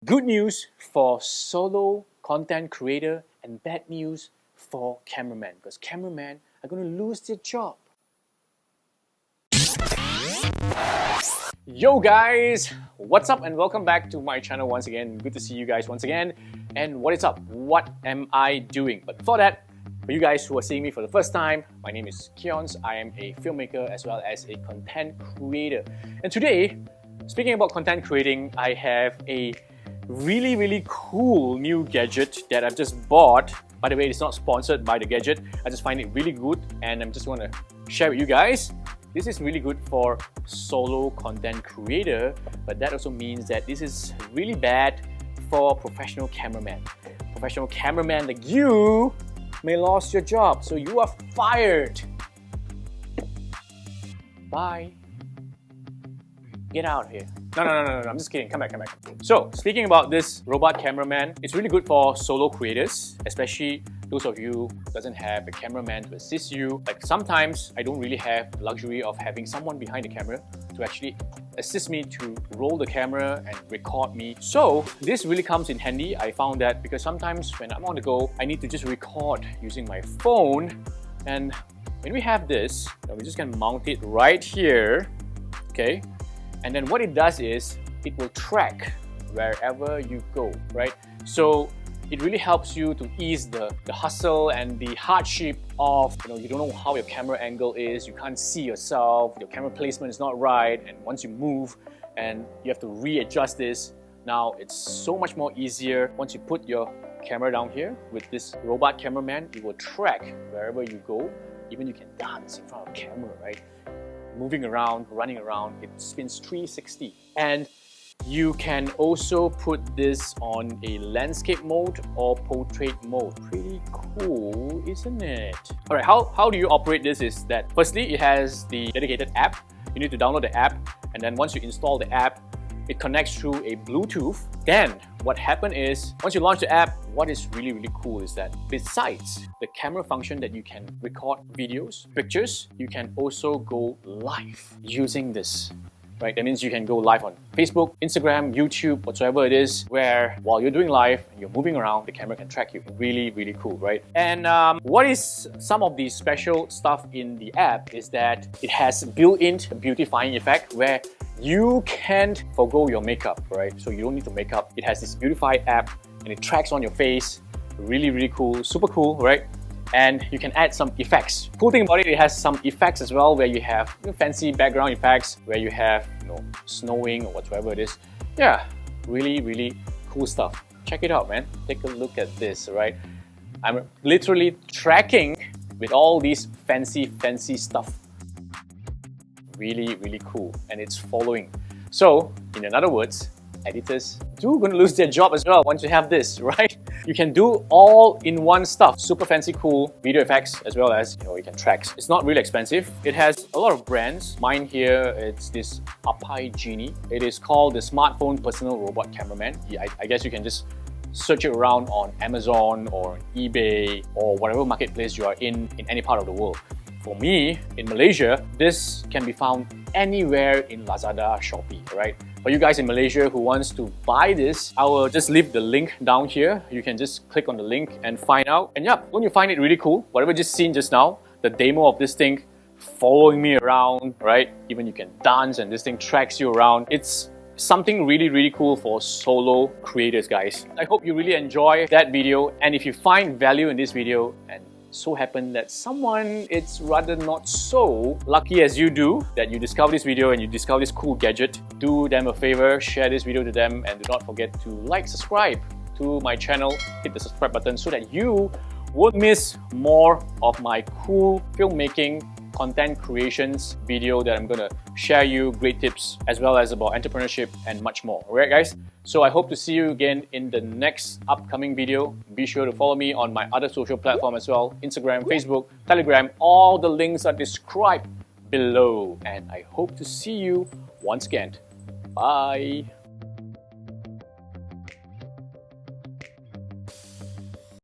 Good news for solo content creator and bad news for cameraman, because cameramen are going to lose their job. Yo guys, what's up and welcome back to my channel once again. Good to see you guys once again. And what is up? What am I doing? But before that, for you guys who are seeing me for the first time, my name is Keons. I am a filmmaker as well as a content creator. And today, speaking about content creating, I have a really cool new gadget that I've just bought. By the way, it's not sponsored by the gadget. I just find it really good and I'm just want to share with you guys. This is really good for solo content creator, but that also means that this is really bad for professional cameraman. Professional cameraman like you may lose your job, so you are fired. Bye. Get out of here. No, I'm just kidding. Come back. So, speaking about this robot cameraman, it's really good for solo creators, especially those of you who doesn't have a cameraman to assist you. Like sometimes I don't really have the luxury of having someone behind the camera to actually assist me to roll the camera and record me. So this really comes in handy. I found that because sometimes when I'm on the go, I need to just record using my phone. And when we have this, we just can mount it right here, okay? And then what it does is it will track wherever you go, right? So it really helps you to ease the hustle and the hardship of, you don't know how your camera angle is, you can't see yourself, your camera placement is not right, and once you move and you have to readjust this, now it's so much more easier. Once you put your camera down here with this robot cameraman, it will track wherever you go. Even you can dance in front of the camera, right? Moving around, running around, it spins 360. And you can also put this on a landscape mode or portrait mode. Pretty cool, isn't it? Alright, how do you operate this is that firstly, it has the dedicated app. You need to download the app, and then once you install the app, it connects through a Bluetooth. Then what happens is, once you launch the app, what is really cool is that besides the camera function that you can record videos, pictures, you can also go live using this. Right? That means you can go live on Facebook, Instagram, YouTube, whatsoever it is, where while you're doing live and you're moving around, the camera can track you. Really cool, right? And what is some of the special stuff in the app is that it has built-in beautifying effect where you can't forgo your makeup, right? So you don't need to make up. It has this beautify app and it tracks on your face. Really cool, super cool, right? And you can add some effects. Cool thing about it, it has some effects as well where you have fancy background effects, where you have snowing or whatever it is. Yeah, really cool stuff. Check it out, man. Take a look at this, right? I'm literally tracking with all these fancy stuff. Really cool, and it's following. So, in other words, editors going to lose their job as well once you have this, right? You can do all-in-one stuff. Super fancy, cool video effects as well as, you can track. It's not really expensive. It has a lot of brands. Mine here, it's this Apai Genie. It is called the Smartphone Personal Robot Cameraman. I guess you can just search it around on Amazon or eBay or whatever marketplace you are in any part of the world. For me, in Malaysia, this can be found anywhere in Lazada, Shopee, right? For you guys in Malaysia who wants to buy this, I will just leave the link down here. You can just click on the link and find out. And yeah, when you find it really cool, whatever you just seen just now, the demo of this thing following me around, right? Even you can dance and this thing tracks you around. It's something really cool for solo creators, guys. I hope you really enjoy that video. And if you find value in this video and so happen that someone it's rather not so lucky as you do, that you discover this video and you discover this cool gadget, do them a favor, share this video to them, and do not forget to subscribe to my channel, hit the subscribe button so that you won't miss more of my cool filmmaking content creations video that I'm gonna share you great tips as well as about entrepreneurship and much more. Alright guys, so I hope to see you again in the next upcoming video. Be sure to follow me on my other social platform as well, Instagram, Facebook, Telegram. All the links are described below, and I hope to see you once again. Bye.